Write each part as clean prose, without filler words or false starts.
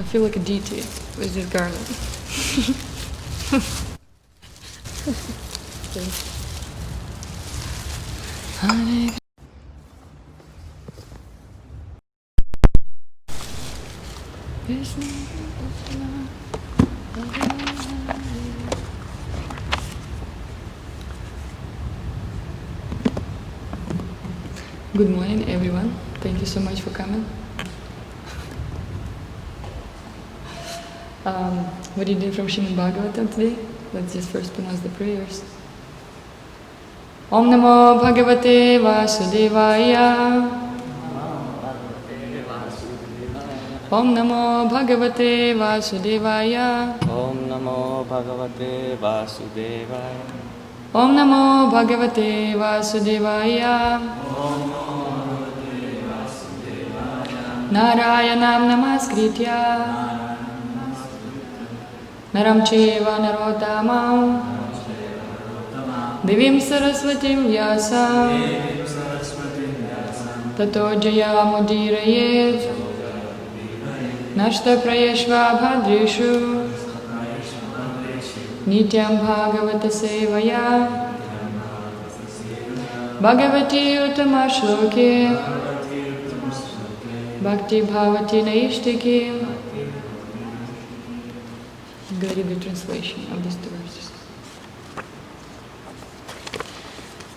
I feel like a deity with this garland. Good morning, everyone. Thank you so much for coming. What are you doing from Śhrīmad-Bhāgavatam today? Let's just first pronounce the prayers. Om Namo Bhagavate Vasudevaya. Om Namo Bhagavate Vasudevaya. Om Namo Bhagavate Vasudevaya. Om Namo Bhagavate Vasudevaya. Narayanam Namaskritya Naram Cheva Narottamam Divim Saraswatim Vyasam Tato Jayamudirayet Nashta Prayeshva Bhadreshu Nityam Bhagavata Sevaya Bhagavati Uttama Shloke Bhakti Bhavati Naishtiki. I'm going to read the translation of these two verses.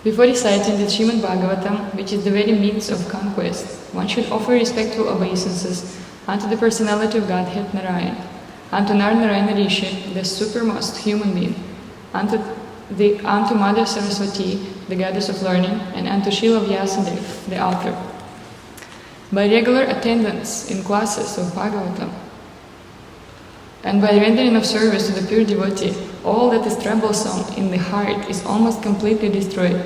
Before reciting the Śhrīmad-Bhāgavatam, which is the very means of conquest, one should offer respectful obeisances unto the personality of Godhead Narayan, unto Narayana Rishi, the supermost human being, unto Mother Saraswati, the goddess of learning, and unto Srila Vyasadeva, the author. By regular attendance in classes of Bhagavatam, and by rendering of service to the pure devotee, all that is troublesome in the heart is almost completely destroyed,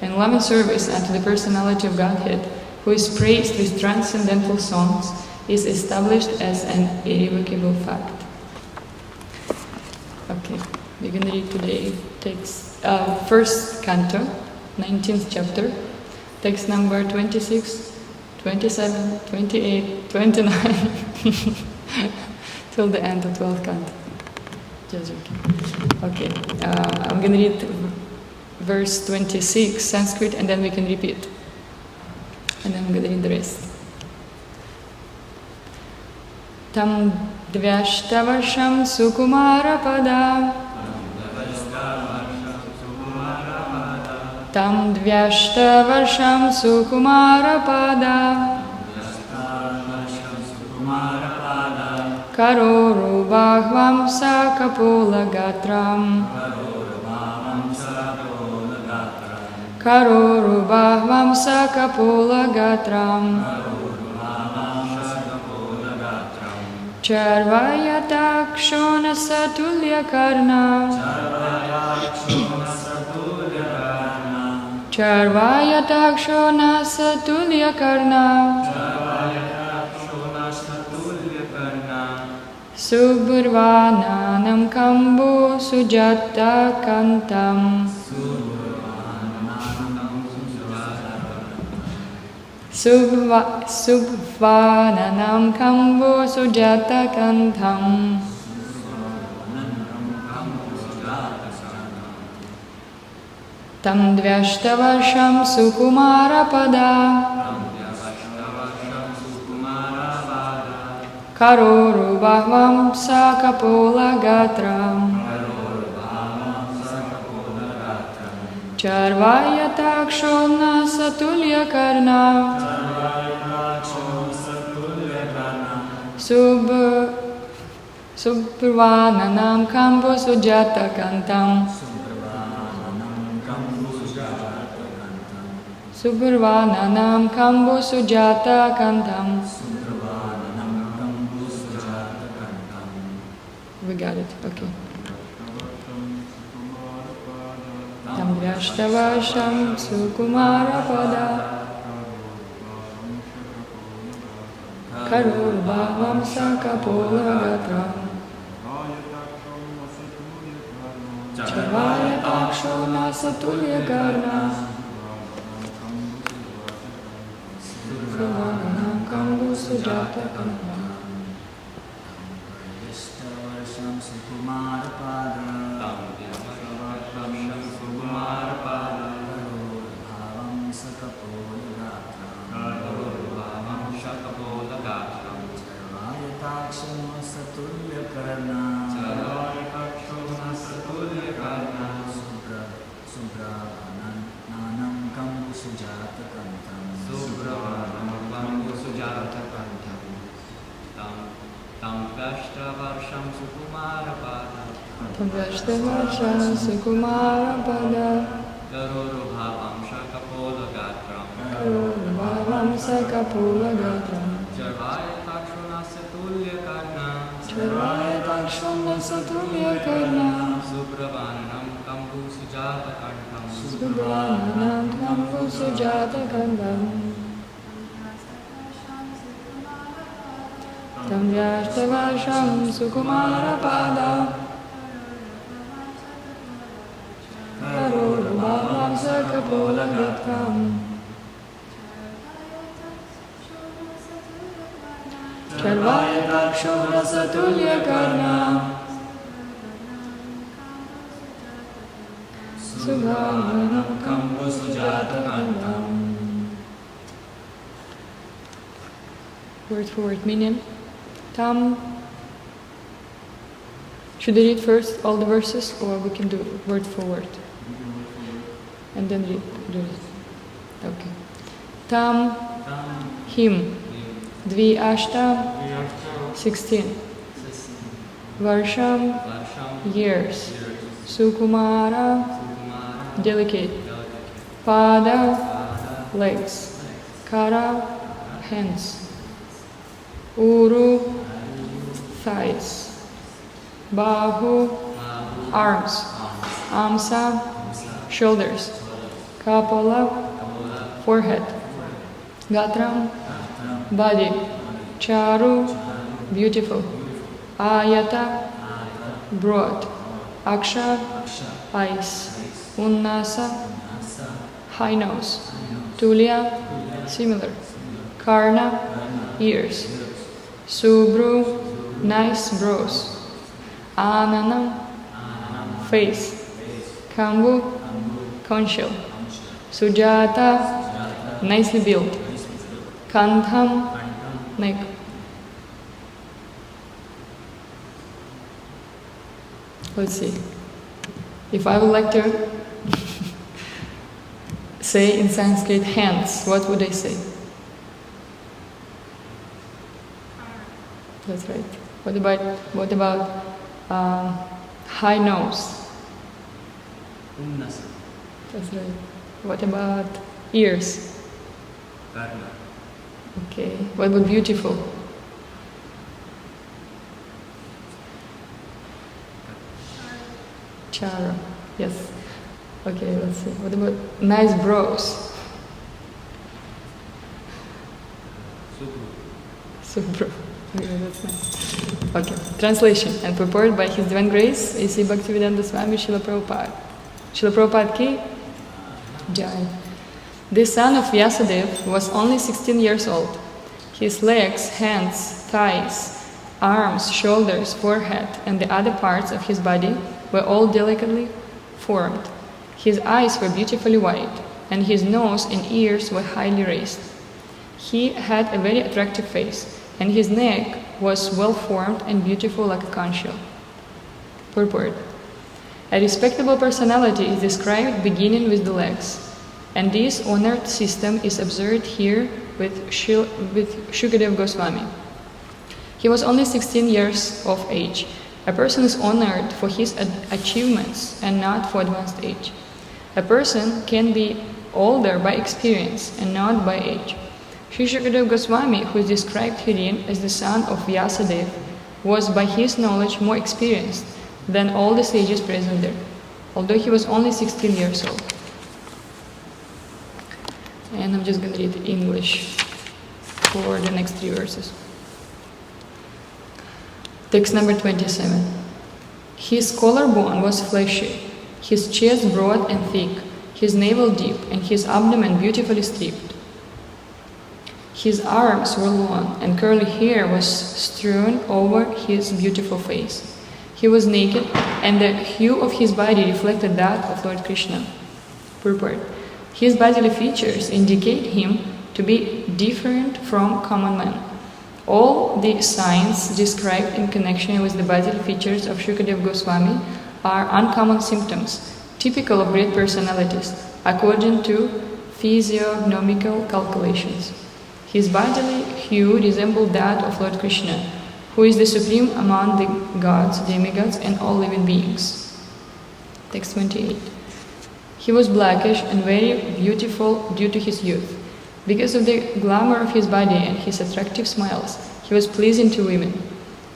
and loving service unto the personality of Godhead, who is praised with transcendental songs, is established as an irrevocable fact. Okay, we're going to read today text, first canto, 19th chapter, text number 26, 27, 28, 29, till the end of 12th canto. Just joking. Okay, I'm going to read verse 26, Sanskrit, and then we can repeat. And then I'm going to read the rest. Tam dvyashtavarsham sukumara pada. Tam dvyashtavarsham sukumara pada. Karoro bhagvam sakapola gatram. Karoro bhagvam sakapola gatram. Charvayata-kshona satulya karna. Charvayata-kshona satulya karna. Subhurvananam kambu sujata kantam. Subhvananam kambu sujata kantam. Tam dvyashtavarsham sukumara pada. Karoro bhagvam sakapola gatram. Charvayata-kshona satulya karna. Subhurvananam kambu sujata kantam. Subhurvananam kambu sujata kantam. We got it, okay. Tam dvyashtavarsham sukumara pada. Karoro bhagvam sakapola gatram. Charvayata-kshona satulya karna. Subhurvananam kambu sujata kantam. Tam dvyashtavarsham sukumara pada. Karoro bhagvam sakapola gatram. Charvayata-kshona satulya karna. Subhurvananam kambu sujata kantam. Subhurvananam kambu sujata kantam. Tam dvyashtavarsham sukumara pada. Karoro bhagvam sakapola gatram. Charvayata-kshona satulya karna. Subhurvananam kambu sujata kantam. Word for word meaning. Tam. Should I read first all the verses, or we can do word for word? And then read. Okay. Tam. Him. Dvi-ashta. 16. Varsham. Years. Sukumara. Delicate. Pada. Legs. Kara. Hands. Uru. Thighs. Bahu. arms. Amsa, shoulders. Kapala, forehead. Gatram, body. Charu, beautiful. Ayata, broad. Aksha, eyes. Unnasa, high nose. Tulya, similar. Karna, ears. Subru, nice brows. Ananam, face. Kambu, conch shell. Sujata, nicely built. Kantham, neck. Let's see. If I would like to say in Sanskrit hands, what would I say? That's right. What about high nose? Unnasa. That's right. What about ears? Karna. Okay. What about beautiful? Chara. Yes. Okay, let's see. What about nice brows? Subro. Okay, that's nice. Okay. Translation and purport by His Divine Grace A.C. Bhaktivedanta Swami Srila Prabhupada. Srila Prabhupada ki Jai. The son of Vyasadeva was only 16 years old. His legs, hands, thighs, arms, shoulders, forehead, and the other parts of his body were all delicately formed. His eyes were beautifully white, and his nose and ears were highly raised. He had a very attractive face, and his neck was well formed and beautiful like a conch shell. Purport. A respectable personality is described beginning with the legs, and this honored system is observed here with Shukadeva Goswami. He was only 16 years of age. A person is honored for his achievements and not for advanced age. A person can be older by experience and not by age. Sri Shukadeva Goswami, who is described herein as the son of Vyasadeva, was by his knowledge more experienced than all the sages present there, although he was only 16 years old. And I'm just going to read English for the next 3 verses. Text number 27. His collarbone was fleshy, his chest broad and thick, his navel deep, and his abdomen beautifully stripped. His arms were long, and curly hair was strewn over his beautiful face. He was naked, and the hue of his body reflected that of Lord Krishna. Purport. His bodily features indicate him to be different from common men. All the signs described in connection with the bodily features of Shukadeva Goswami are uncommon symptoms, typical of great personalities, according to physiognomical calculations. His bodily hue resembled that of Lord Krishna, who is the supreme among the gods, demigods, and all living beings. Text 28. He was blackish and very beautiful due to his youth. Because of the glamour of his body and his attractive smiles, he was pleasing to women.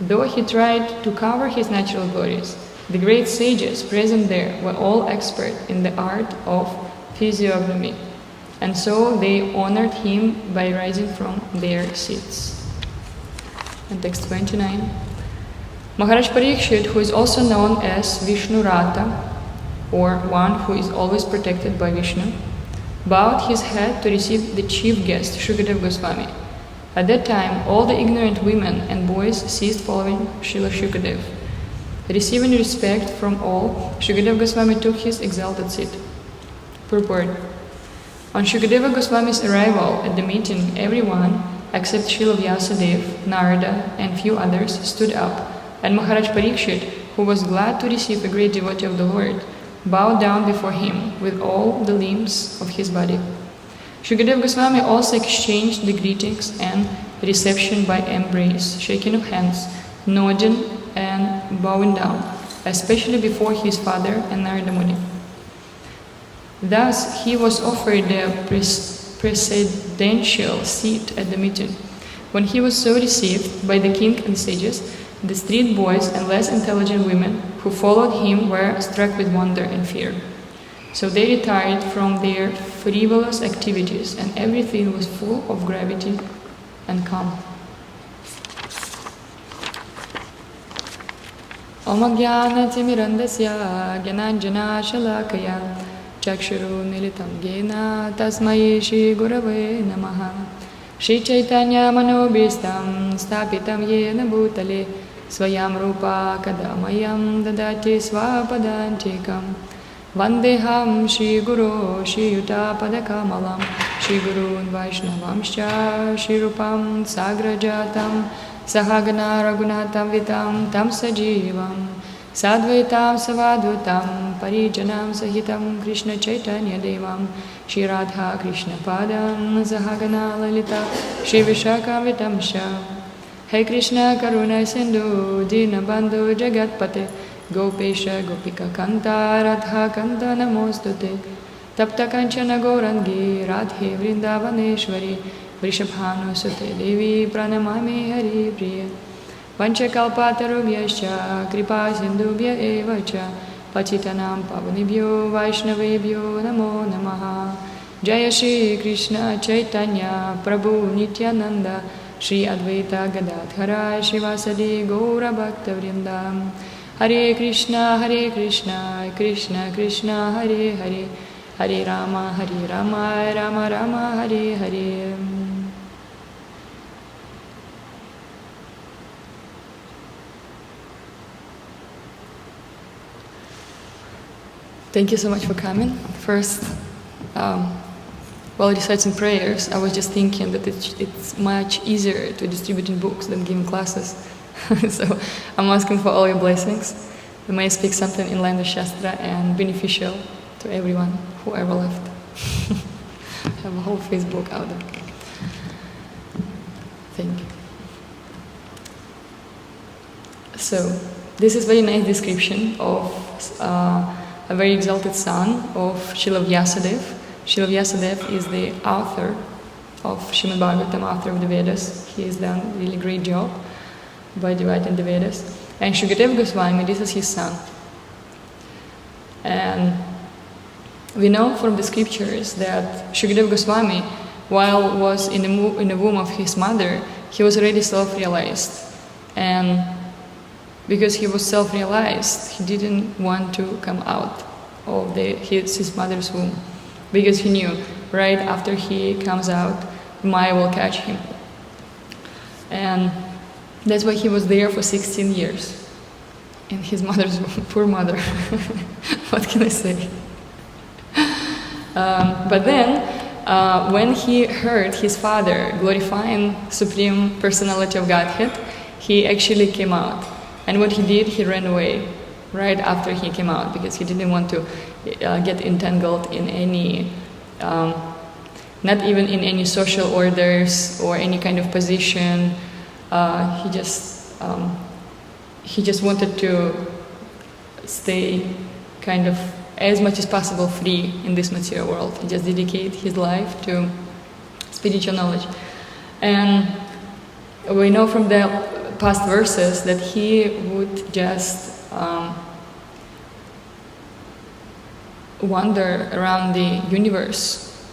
Though he tried to cover his natural glories, the great sages present there were all expert in the art of physiognomy, and so they honored him by rising from their seats. And text 29. Maharaj Parikshit, who is also known as Vishnu Rata, or one who is always protected by Vishnu, bowed his head to receive the chief guest, Shukadeva Goswami. At that time, all the ignorant women and boys ceased following Srila Shukadeva. Receiving respect from all, Shukadeva Goswami took his exalted seat. Purport. On Shukadeva Goswami's arrival at the meeting, everyone, except Srila Vyasadeva, Narada, and few others, stood up, and Maharaj Parikshit, who was glad to receive a great devotee of the Lord, bowed down before him with all the limbs of his body. Shukadeva Goswami also exchanged the greetings and reception by embrace, shaking of hands, nodding and bowing down, especially before his father and Narada Muni. Thus, he was offered the presidential seat at the meeting. When he was so received by the king and sages, The street boys and less intelligent women who followed him were struck with wonder and fear. So they retired from their frivolous activities, and everything was full of gravity and calm. Om Ajnana-timirandasya Gyananjana-shalakaya Chakshuru militam Yena Tasmai Shri Gurave Namaha. Shri Chaitanya Manobhistam Stapitam Yena Bhutale Swayam Rupa Kadamayam Dadati Svapadantikam Vandeham Shri Guru Shri Yuta Padakamalam Shri Gurun Vaishnavamscha Shri Rupam Sagrajatam Sahagana Raghunatam Vitam Tam Sajivam Sadvaitam Savadhutam Parijanam Sahitam Krishna Chaitanya Devam Shri Radha Krishna Padam Sahagana Lalita Shri Vishakam Vitamsha. Hey Krishna Karuna Sindhu Dinabandhu Jagatpate Gopesha Gopika Kanta Radha Kanta Namostute Tapta Kanchana Gaurangi Radhe Vrindavaneshwari Vrishabhanu Sute Devi Pranamami Hari Priya Vanchakalpatarubhyascha Kripa Sindhubhya Evacha Pachitanam Pavanibhyo Vaishnavebhyo Namo Namaha. Jaya Shri Krishna Chaitanya Prabhu Nityananda Shri Advaita Gadadhara Shivasadi Gaura Bhakta Vrindam. Hare Krishna Krishna Krishna Hare Hare Hare Rama Rama Rama Hare Hare. Thank you so much for coming. First, while reciting prayers, I was just thinking that it's much easier to distribute books than giving classes. So I'm asking for all your blessings. We may speak something in line with Shastra and beneficial to everyone who ever left. I have a whole Facebook out there. Thank you. So this is very nice description of a very exalted son of Srila Vyasadeva. Srila Vyasadeva is the author of Śrīmad-Bhāgavatam, author of the Vedas. He has done a really great job by dividing the Vedas. And Śrīgadeva Goswami, this is his son. And we know from the scriptures that Śrīgadeva Goswami, while was in the womb of his mother, he was already self-realized. And because he was self-realized, he didn't want to come out of his mother's womb. Because he knew, right after he comes out, Maya will catch him. And that's why he was there for 16 years in his mother's womb. Poor mother. What can I say? But then, when he heard his father glorifying Supreme Personality of Godhead, he actually came out. And what he did, he ran away right after he came out because he didn't want to get entangled in any, not even in any social orders or any kind of position. He just wanted to stay kind of as much as possible free in this material world. He just dedicate his life to spiritual knowledge. And we know from the past verses that he would just wander around the universe,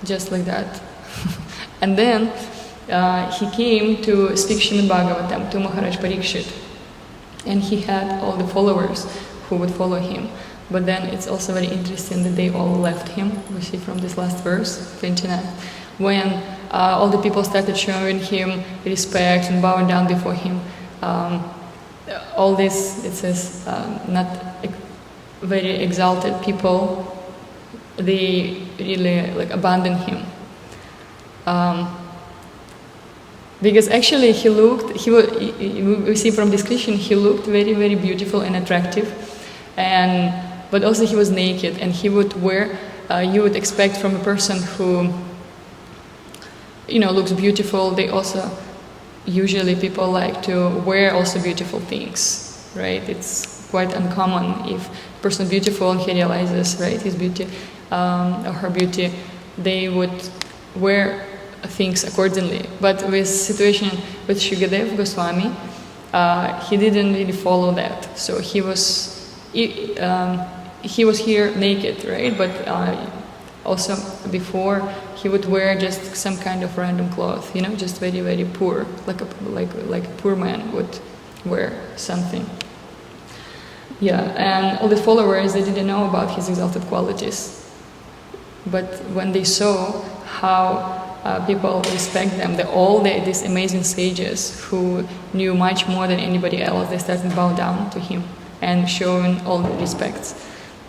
just like that. And then he came to speak Śrīmad-Bhāgavatam to Maharaj Parikshit, and he had all the followers who would follow him. But then it's also very interesting that they all left him. We see from this last verse, 29, when all the people started showing him respect and bowing down before him. All this, it says, not very exalted people, they really abandoned him. Because actually we see from description, he looked very, very beautiful and attractive, but also he was naked, and he would wear, you would expect from a person who looks beautiful, they also, usually people like to wear also beautiful things, right? It's quite uncommon if a person is beautiful and he realizes, right, his beauty or her beauty, they would wear things accordingly. But with situation with Śrīgadeva Goswami, he didn't really follow that. So he was here naked, right? But also before he would wear just some kind of random cloth, just very, very poor, like a poor man would wear something. Yeah, and all the followers, they didn't know about his exalted qualities. But when they saw how people respect them, these amazing sages who knew much more than anybody else, they started to bow down to him and showing all the respects.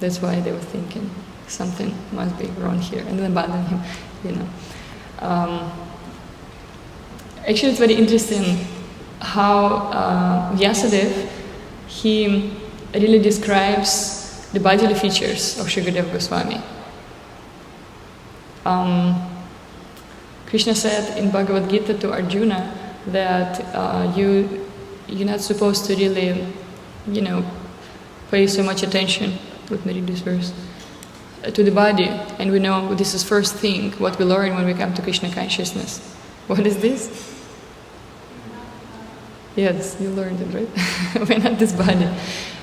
That's why they were thinking something must be wrong here, and then abandon him, Actually, it's very interesting how Vyasadeva, he really describes the bodily features of Shukadeva Goswami. Krishna said in Bhagavad Gita to Arjuna that you're not supposed to really, pay so much attention. Let me read this verse. To the body, and we know this is first thing what we learn when we come to Krishna consciousness. What is this? Yes, you learned it, right? We're not this body.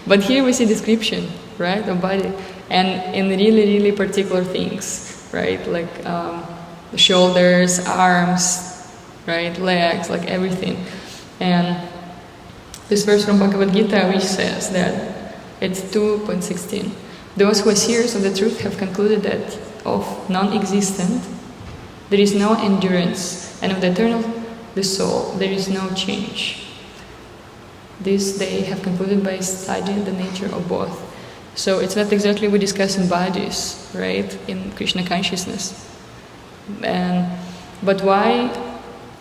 But here we see description, right, of body, and in really, really particular things, right, like the shoulders, arms, right, legs, like everything. And this verse from Bhagavad Gita, which says that it's 2.16. Those who are seers of the truth have concluded that of non-existent there is no endurance, and of the eternal, the soul, there is no change. This they have concluded by studying the nature of both. So it's not exactly we discuss in bodies, right, in Krishna consciousness. But why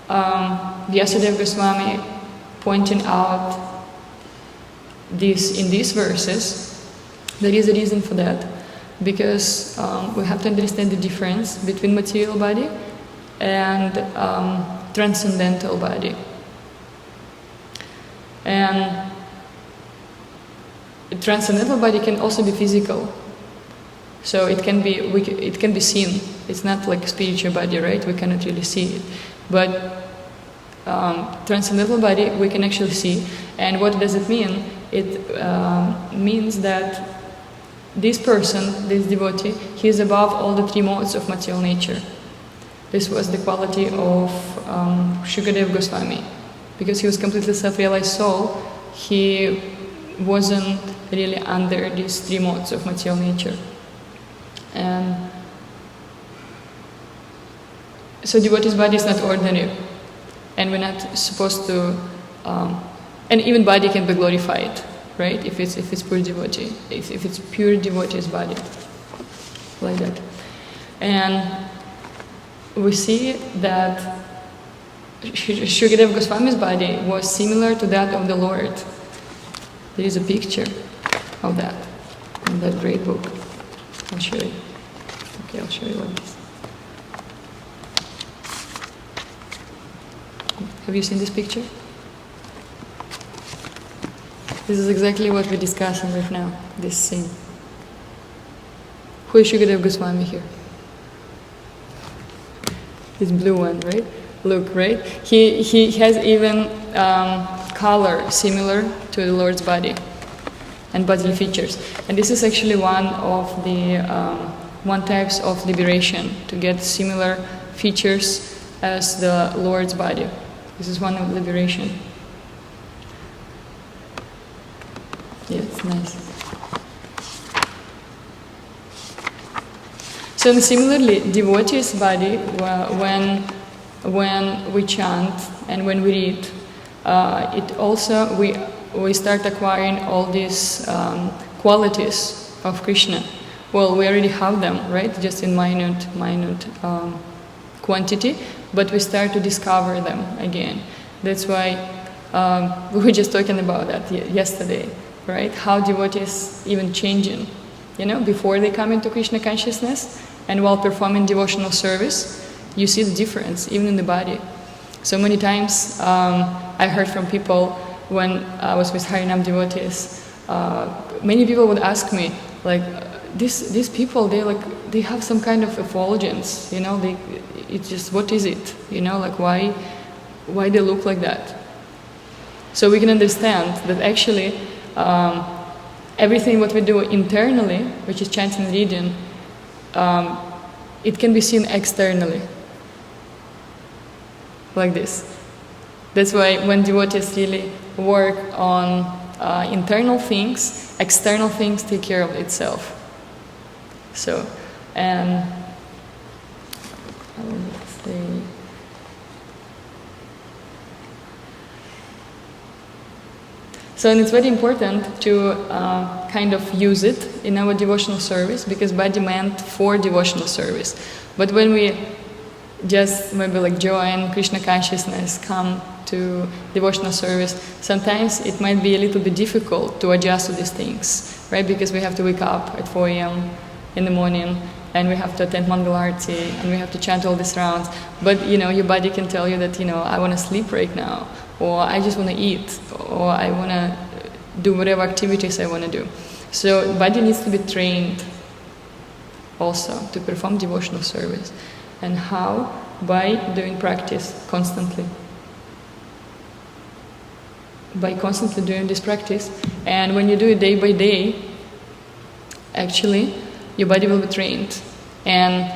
Vyasadeva Goswami pointing out this in these verses? There is a reason for that, because we have to understand the difference between material body and transcendental body. And the transcendental body can also be physical, so it can be seen. It's not like a spiritual body, right? We cannot really see it, but transcendental body we can actually see. And what does it mean? It means that this person, this devotee, he is above all the three modes of material nature. This was the quality of Shukadeva Goswami. Because he was completely self-realized soul, he wasn't really under these three modes of material nature. And so devotee's body is not ordinary, and we're not supposed to. And even body can be glorified, right? If it's pure devotee, if it's pure devotee's body, like that. And we see that Shukadeva Goswami's body was similar to that of the Lord. There is a picture of that in that great book. I'll show you. Okay, I'll show you like this. Have you seen this picture? This is exactly what we're discussing right now, this scene. Who is Shukadeva Goswami here? This blue one, right? Look, right? He has even color similar to the Lord's body and bodily features. And this is actually one of the types of liberation, to get similar features as the Lord's body. This is one of liberation. Yeah, it's nice. So similarly, devotee's body, when we chant and when we read, it also we start acquiring all these qualities of Krishna. Well, we already have them, right? Just in minute quantity, but we start to discover them again. That's why we were just talking about that yesterday, right? How devotees even changing, before they come into Krishna consciousness and while performing devotional service. You see the difference, even in the body. So many times I heard from people when I was with Harinam devotees, many people would ask me, like, these people, they have some kind of effulgence, it's just, what is it? Like, why they look like that? So we can understand that actually everything what we do internally, which is chanting and reading, it can be seen externally, like this. That's why when devotees really work on internal things, external things take care of itself. So, and I will say, so and it's very important to kind of use it in our devotional service, because body meant for devotional service. But when we just maybe like join Krishna consciousness, come to devotional service, sometimes it might be a little bit difficult to adjust to these things, right? Because we have to wake up at 4 a.m. in the morning, and we have to attend Mangal Arati, and we have to chant all these rounds. But your body can tell you that I want to sleep right now, or I just want to eat, or I want to do whatever activities I want to do. So body needs to be trained also to perform devotional service. And how? By doing practice constantly. By constantly doing this practice. And when you do it day by day, actually, your body will be trained. And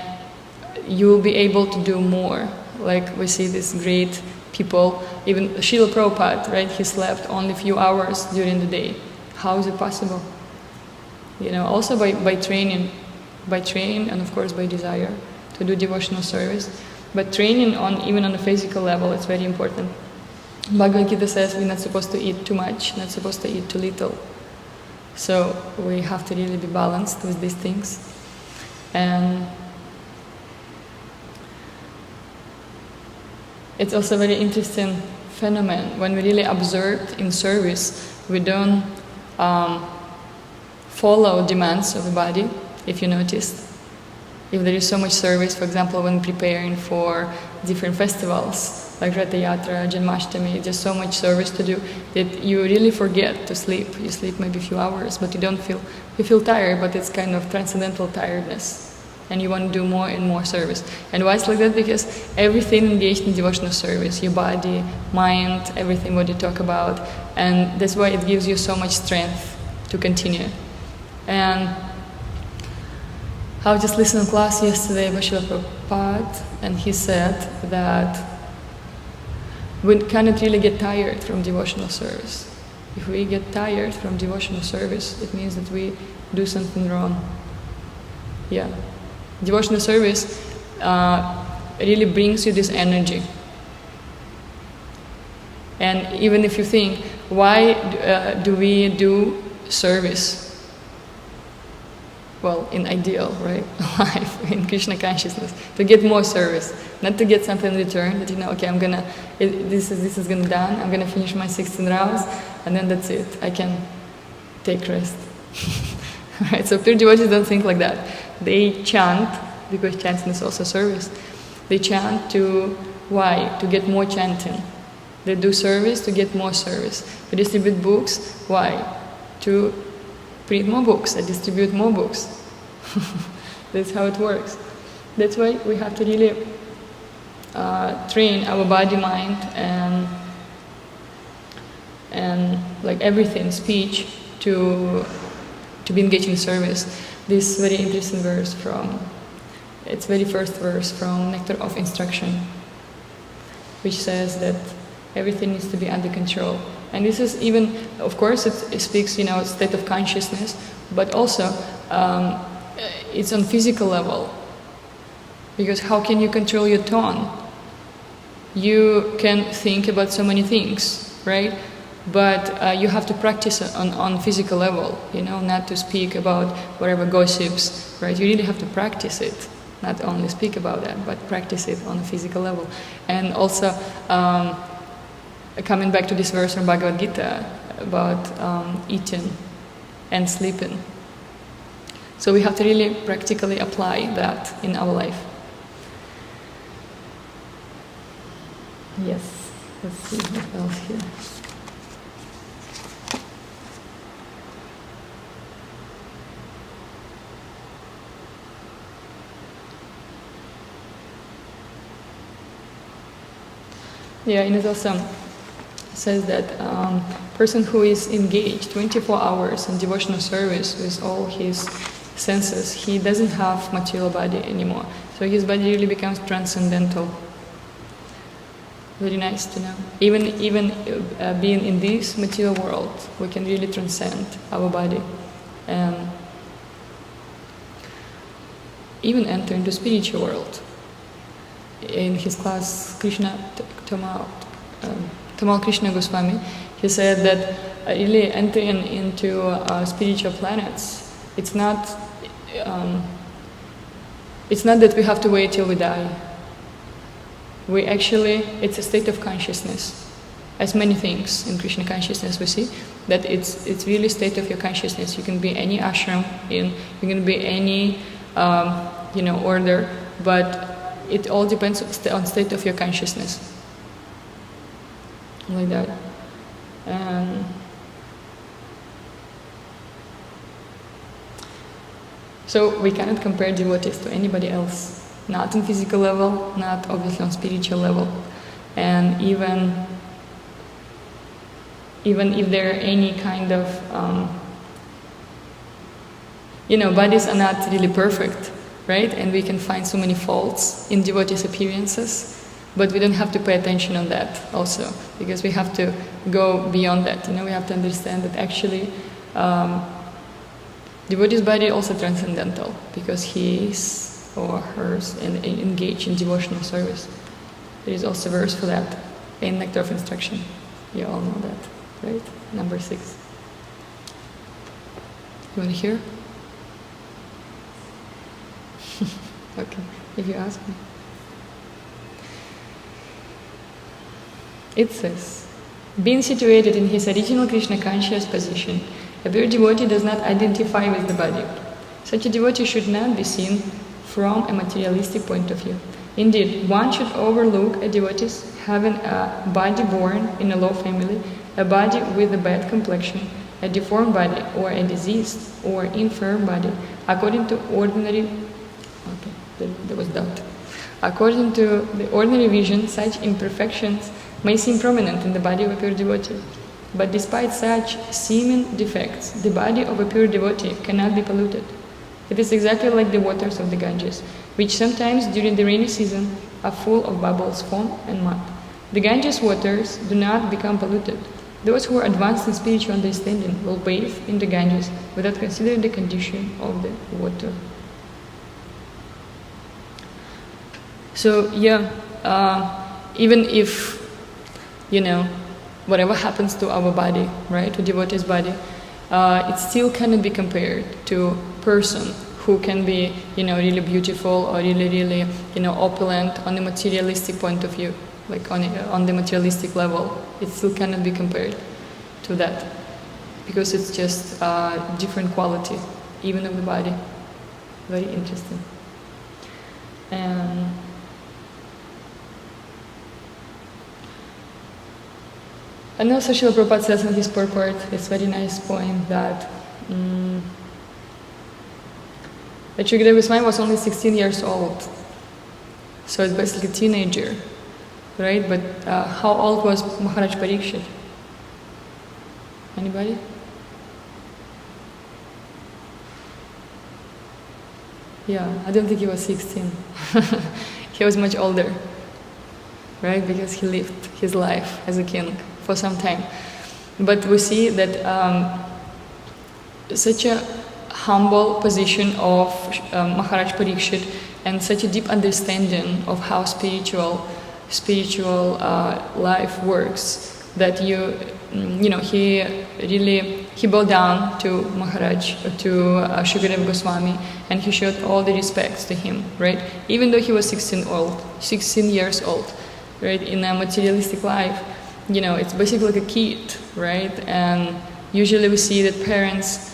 you will be able to do more. Like we see these great people, even Srila Prabhupada, right? He slept only a few hours during the day. How is it possible? Also by training, and of course by desire to do devotional service. But training even on a physical level, it's very important. Bhagavad Gita says we're not supposed to eat too much, not supposed to eat too little. So we have to really be balanced with these things. And it's also a very interesting phenomenon. When we really observe in service, we don't follow demands of the body, if you noticed. If there is so much service, for example, when preparing for different festivals, like Ratha Yatra, Janmashtami, there's so much service to do that you really forget to sleep. You sleep maybe a few hours, but you feel tired, but it's kind of transcendental tiredness. And you want to do more and more service. And why it's like that? Because everything engaged in devotional service, your body, mind, everything what you talk about, and that's why it gives you so much strength to continue. And I was just listening to class yesterday by Srila Prabhupada, and he said that we cannot really get tired from devotional service. If we get tired from devotional service, it means that we do something wrong. Yeah. Devotional service really brings you this energy. And even if you think, why do we do service? Well, in ideal, right, life, in Krishna consciousness, to get more service, not to get something in return, that okay, this is gonna done, I'm gonna finish my 16 rounds, and then that's it, I can take rest. Right, so pure devotees don't think like that. They chant, because chanting is also service, they chant why? To get more chanting. They do service to get more service. They distribute books, why? To print more books and distribute more books. That's how it works. That's why we have to really train our body, mind, and like everything, speech, to be engaged in service. This very interesting verse it's very first verse from Nectar of Instruction, which says that everything needs to be under control. And this is even, of course, it speaks, state of consciousness, but also it's on physical level. Because how can you control your tone? You can think about so many things, right? But you have to practice on physical level, not to speak about whatever gossips, right? You really have to practice it, not only speak about that, but practice it on a physical level. And also, coming back to this verse from Bhagavad Gita about eating and sleeping. So we have to really practically apply that in our life. Yes, let's see what else here. Yeah, and it's also says that person who is engaged 24 hours in devotional service with all his senses, he doesn't have material body anymore. So his body really becomes transcendental. Very nice to know. Even being in this material world, we can really transcend our body and even enter into spiritual world. In his class, Tamal Krishna Goswami, he said that really entering into spiritual planets, it's not that we have to wait till we die. It's a state of consciousness. As many things in Krishna consciousness we see, that it's really a state of your consciousness. You can be any ashram, you can be any order, but it all depends on state of your consciousness. Like that. So we cannot compare devotees to anybody else. Not on physical level, not obviously on spiritual level. And even if there are any kind of, bodies are not really perfect, right? And we can find so many faults in devotees' appearances, but we don't have to pay attention on that also, because we have to go beyond that. We have to understand that actually devotee's body is also transcendental, because he is or hers and engage in devotional service. There is also a verse for that in Nectar of Instruction. You all know that, right? Number 6. You want to hear? Okay, if you ask me. It says, being situated in his original Krishna conscious position, a pure devotee does not identify with the body. Such a devotee should not be seen from a materialistic point of view. Indeed, one should overlook a devotee having a body born in a low family, a body with a bad complexion, a deformed body, or a diseased or infirm body, according to According to the ordinary vision, such imperfections may seem prominent in the body of a pure devotee. But despite such seeming defects, the body of a pure devotee cannot be polluted. It is exactly like the waters of the Ganges, which sometimes during the rainy season are full of bubbles, foam and mud. The Ganges waters do not become polluted. Those who are advanced in spiritual understanding will bathe in the Ganges without considering the condition of the water. So even if, whatever happens to our body, right, to devotee's body, it still cannot be compared to person who can be, really beautiful or really, opulent on the materialistic point of view, like on the materialistic level. It still cannot be compared to that, because it's just a different quality, even of the body. Very interesting. And also Srila Prabhupada says in his purport, it's a very nice point, that Shukadeva Goswami was only 16 years old. So it's basically a teenager, right? But how old was Maharaj Parikshit? Anybody? Yeah, I don't think he was 16. He was much older, right? Because he lived his life as a king for some time. But we see that such a humble position of Maharaj Parikshit and such a deep understanding of how spiritual life works, that he bowed down to Maharaj, to Shukadeva Goswami, and he showed all the respects to him, right? Even though he was 16 years old, right? In a materialistic life, it's basically like a kid, right? And usually we see that parents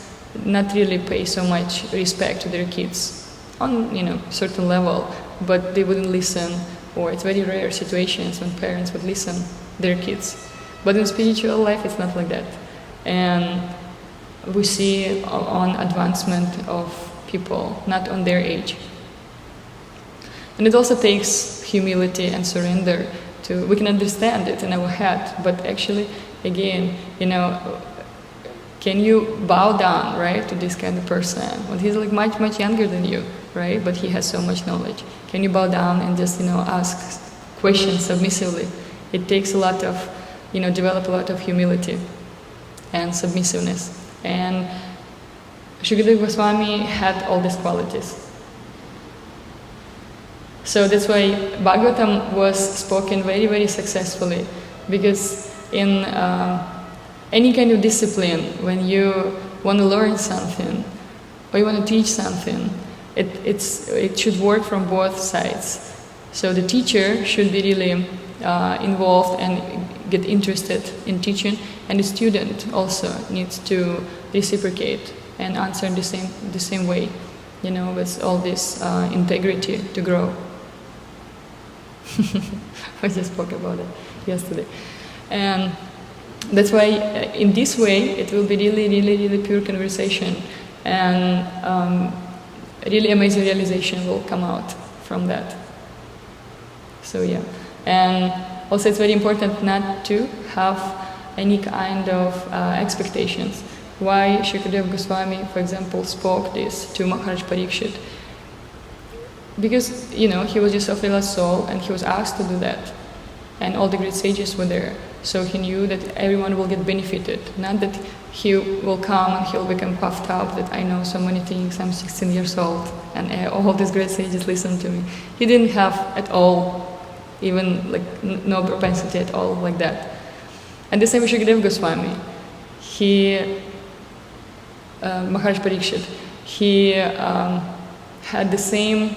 not really pay so much respect to their kids on, certain level, but they wouldn't listen, or it's very rare situations when parents would listen their kids. But in spiritual life, it's not like that. And we see on advancement of people, not on their age. And it also takes humility and surrender we can understand it in our head, but actually, again, can you bow down, right, to this kind of person? Well, he's like much, much younger than you, right? But he has so much knowledge. Can you bow down and just, ask questions submissively? It takes a lot of, develop a lot of humility and submissiveness. And Śrīmad Goswami had all these qualities. So that's why Bhagavatam was spoken very, very successfully, because in any kind of discipline, when you want to learn something or you want to teach something, it should work from both sides. So the teacher should be really involved and get interested in teaching, and the student also needs to reciprocate and answer in the same way, with all this integrity to grow. I just spoke about it yesterday. And that's why in this way it will be really, really, really pure conversation, and really amazing realization will come out from that. So yeah. And also it's very important not to have any kind of expectations. Why Shukadeva Goswami, for example, spoke this to Maharaj Parikshit? Because, he was just a fellow soul and he was asked to do that. And all the great sages were there. So he knew that everyone will get benefited. Not that he will come and he'll become puffed up that I know so many things, I'm 16 years old, and all these great sages listen to me. He didn't have at all, even no propensity at all like that. And the same with Shukadeva Goswami. Maharaj Parikshit, he had the same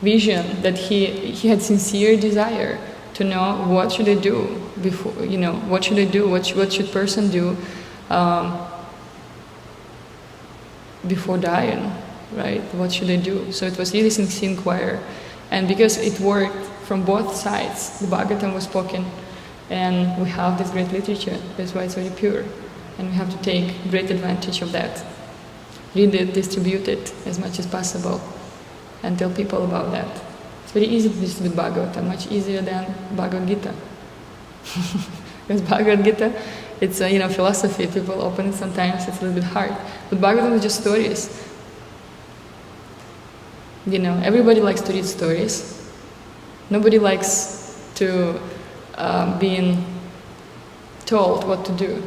vision, that he had sincere desire to know what should I do before, what should I do, what should person do before dying, right? What should I do? So it was really sincere inquiry. And because it worked from both sides, the Bhagavatam was spoken, and we have this great literature, that's why it's very pure. And we have to take great advantage of that. Read it, distribute it as much as possible, and tell people about that. It's very easy to distribute Bhagavatam, much easier than Bhagavad Gita. Because Bhagavad Gita, it's philosophy. People open it sometimes, it's a little bit hard. But Bhagavatam is just stories. Everybody likes to read stories. Nobody likes to being told what to do.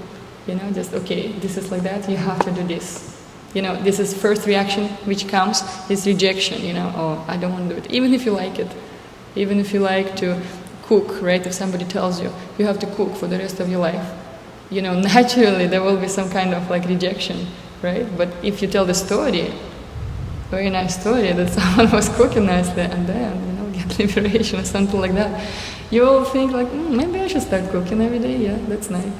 Just okay, this is like that, you have to do this. This is first reaction which comes, is rejection, oh, I don't want to do it. Even if you like it, even if you like to cook, right? If somebody tells you, you have to cook for the rest of your life, naturally there will be some kind of rejection, right? But if you tell the story, very nice story that someone was cooking nicely and then, get liberation or something like that, you will think maybe I should start cooking every day, yeah, that's nice.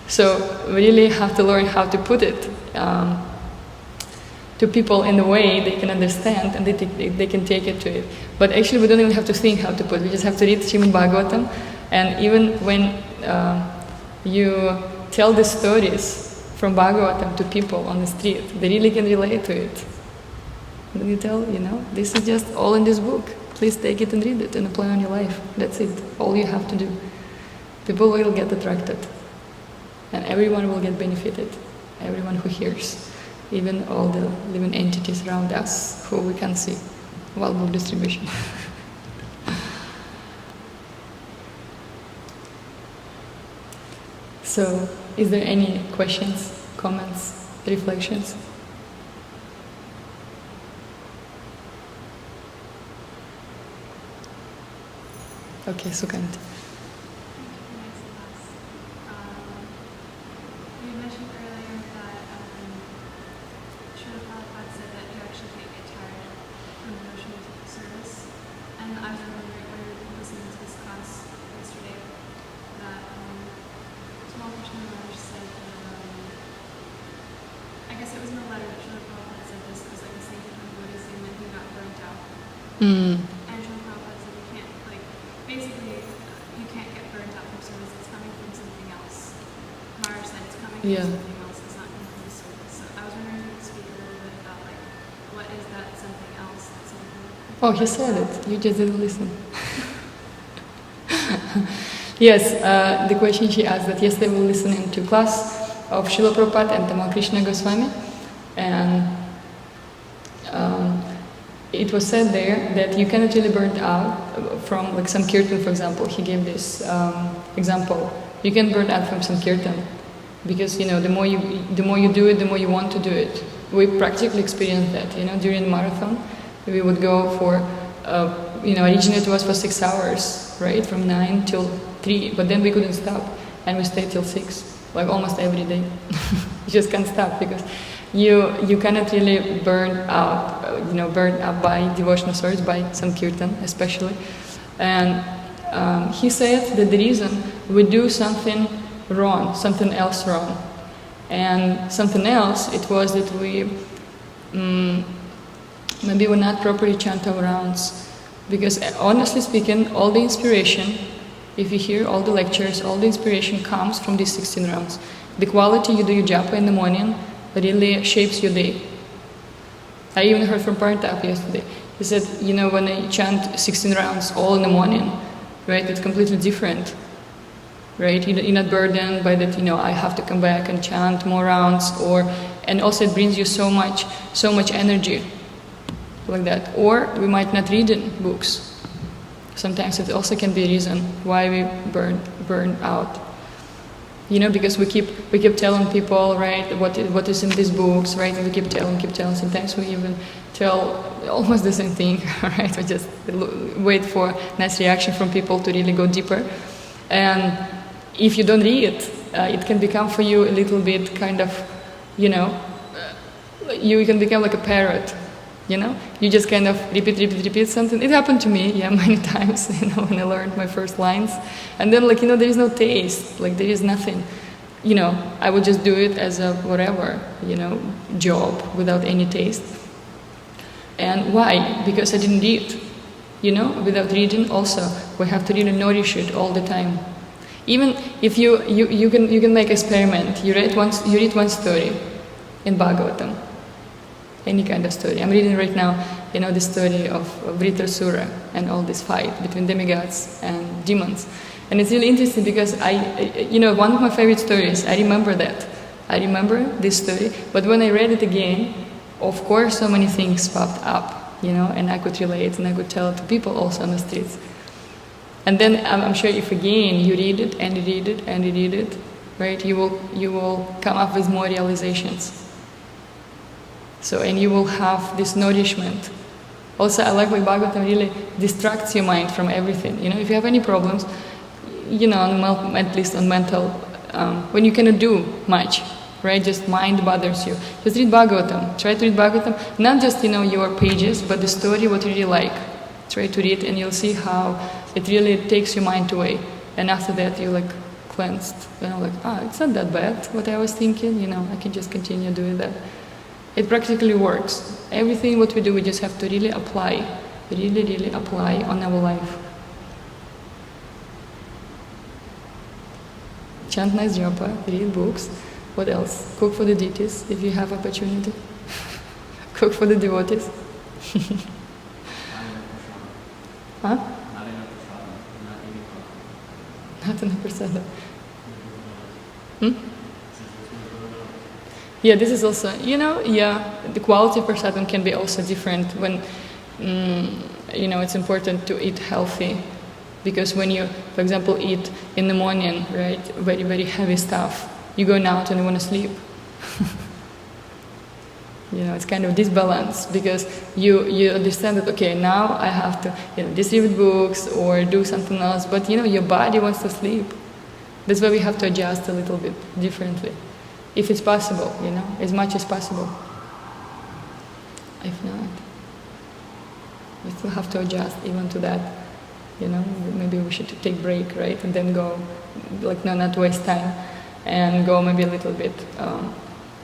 So we really have to learn how to put it to people in a way they can understand and they can take it to it. But actually we don't even have to think how to put it, we just have to read Śrīmad-Bhāgavatam, and even when you tell the stories from Bhagavatam to people on the street, they really can relate to it. When you tell, this is just all in this book, please take it and read it and apply on your life, that's it, all you have to do. People will get attracted, and everyone will get benefited, everyone who hears. Even all the living entities around us who we can see while book distribution. So, is there any questions, comments, reflections? Okay, Sukant. And Srila Prabhupada said you can't, basically, you can't get burned out from service. It's coming from something else. Maharaj said it's coming from something else. It's not coming from the service. So I was wondering if you could speak a little bit about, what is that something else? That's something. Oh, he said it. You just didn't listen. Yes, the question she asked that yesterday we were listening to class of Srila Prabhupada and Tamal Krishna Goswami, and it was said there that you cannot really burn out from like some kirtan, for example. He gave this example. You can burn out from some kirtan because the more you do it, the more you want to do it. We practically experienced that. During the marathon, we would go for originally it was for 6 hours, right, from 9 till 3, but then we couldn't stop, and we stayed till 6, like almost every day. You just can't stop because you cannot really burn out by devotional service, by some kirtan especially. And he said that the reason we do something wrong, something else wrong, and something else, it was that we maybe we're not properly chant our rounds. Because honestly speaking, all the inspiration, if you hear all the lectures, all the inspiration comes from these 16 rounds. The quality you do your japa in the morning really shapes your day. I even heard from Parntap yesterday. He said, when I chant 16 rounds all in the morning, right, it's completely different. Right, you're not burdened by that. I have to come back and chant more rounds, and also it brings you so much energy, like that. Or we might not read in books. Sometimes it also can be a reason why we burn out. Because we keep telling people, right, what is in these books, right, and we keep telling. Sometimes we even tell almost the same thing, right? We just wait for nice reaction from people to really go deeper. And if you don't read, it can become for you a little bit kind of, you can become like a parrot, You just kind of repeat something. It happened to me, many times, when I learned my first lines. And then, there is no taste, there is nothing. I would just do it as a whatever, job without any taste. And why? Because I didn't read. Without reading also, we have to really nourish it all the time. Even if you can make experiment. You read one story in Bhagavatam, any kind of story. I'm reading right now, the story of Vritrasura and all this fight between demigods and demons, and it's really interesting because one of my favorite stories. I remember that. I remember this story, but when I read it again, of course, so many things popped up, and I could relate and I could tell it to people also on the streets. And then I'm sure if again you read it and you read it and you read it, right, you will come up with more realizations. So, and you will have this nourishment. Also, I like when Bhagavatam really distracts your mind from everything. If you have any problems, at least on mental, when you cannot do much, right, just mind bothers you. Just read Bhagavatam. Try to read Bhagavatam, not just, your pages, but the story, what you really like. Try to read and you'll see how it really takes your mind away. And after that, you're cleansed. It's not that bad, what I was thinking, I can just continue doing that. It practically works. Everything what we do, we just have to really apply on our life. Chant nice japa, read books. What else? Cook for the deities if you have opportunity. Cook for the devotees. Huh? Not enough prasada. Yeah, this is also, the quality of prasadam can be also different when, it's important to eat healthy. Because when you, for example, eat in the morning, right, very, very heavy stuff, you go out and you want to sleep. It's kind of disbalance because you understand that, okay, now I have to, distribute books or do something else, but, your body wants to sleep. That's why we have to adjust a little bit differently. If it's possible, as much as possible. If not, we still have to adjust even to that. Maybe we should take a break, right? And then go, not waste time. And go maybe a little bit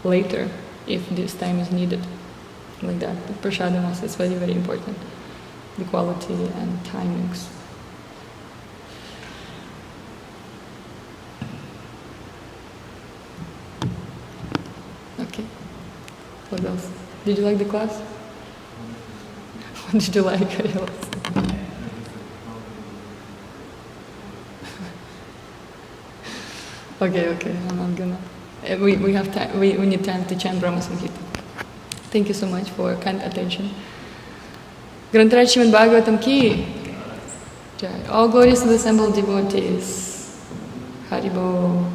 later if this time is needed. Like that. But prasadam also is very, very important. The quality and timings. Okay. What else? Did you like the class? What did you like? Okay. I'm not gonna. We have time. We need time to chant Brahma Samhita. Thank you so much for kind attention. Grantaraj Śrīmad-Bhāgavatam ki jai. All glories to the assembled devotees. Haribo.